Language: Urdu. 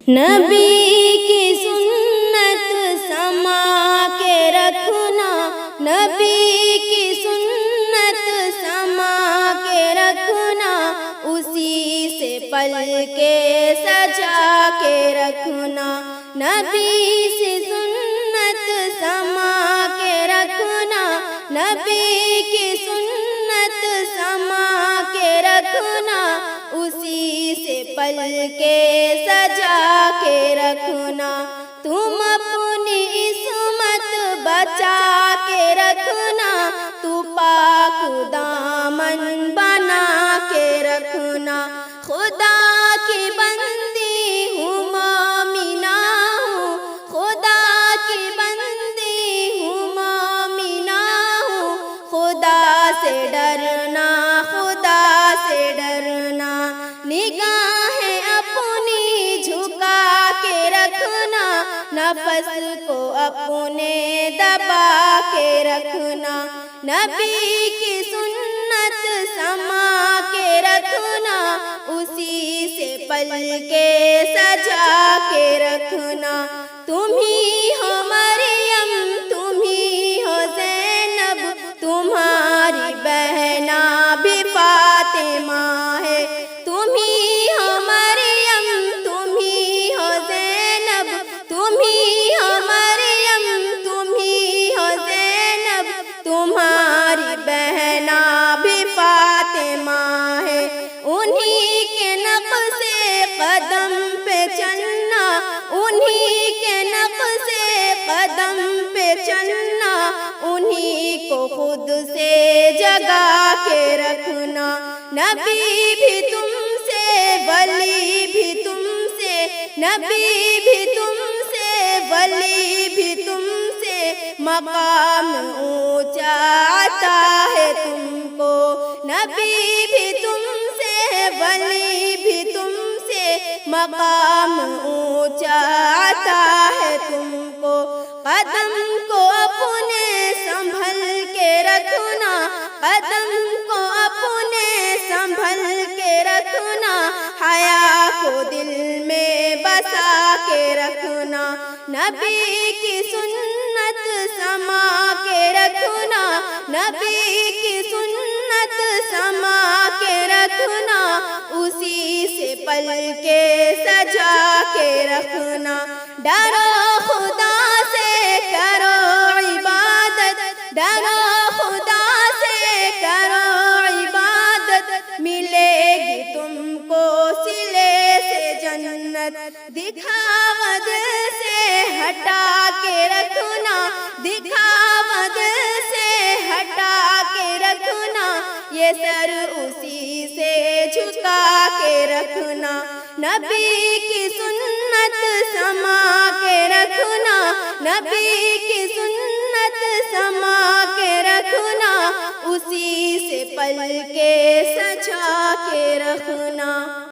نبی کی سنت سما کے رکھنا، نبی کی سنت سما کے رکھنا، اسی سے پل کے سجا کے رکھنا، نبی سے سنت سما کے رکھنا، نبی کی سنت سما کے رکھنا، اسی سے پل کے سجا کے رکھنا، تم اپنی عصمت بچا کے رکھنا، تو پاک دامن بنا کے رکھنا، خدا کی بندی ہوں مومنہ ہوں، خدا کی بندی ہوں مومنہ ہوں، خدا سے ڈرنا، خدا سے ڈرنا، نگاہیں اپنی جھکا کے رکھنا، نفس کو اپنے دبا کے رکھنا، نبی کی سنت سما کے رکھنا، اسی سے پل کے سجا کے رکھنا، تم ہی ہو مریم، تم ہی ہو زینب، تمہاری بہنا بھی فاطمہ ہے، تم ہی ہو مریم، تم ہی ہو زینب، تم ہی ہو مریم، تم ہی ہو زینب، تمہاری بہنا بھی فاطمہ ہے، انہی کے نقش قدم پہ چلنا، انہی کے نقش قدم پہ چلنا، انہی کو خود سے جگا کے رکھنا، نبی بھی تم سے، ولی بھی تم سے، نبی بھی تم سے، ولی بھی تم سے، مقام اونچا عطا ہے تم کو، نبی بھی تم سے، ولی بھی تم سے، مقام اونچا عطا ہے تم کو، قدم کو اپنے سنبھل کے رکھنا، قدم کو اپنے سنبھل کے رکھنا، حیا کو دل میں بسا کے رکھنا، نبی کی سنت سما کے رکھنا، نبی کی سنت سما کے رکھنا، اسی سے پل کے سجا کے رکھنا، ڈرو خدا سے کرو عبادت، ڈرو خدا سے کرو عبادت، ملے گی تم کو صلے سے جنت، دکھاوا دل سے ہٹا کے رکھنا، دکھاوا دل سے ہٹا کے رکھنا، یہ سر اسی سے جھکا کے رکھنا، نبی کی سنت سما کے رکھنا، نبی کی سنت سما کے رکھنا، اسی سے پل کے سجا کے رکھنا۔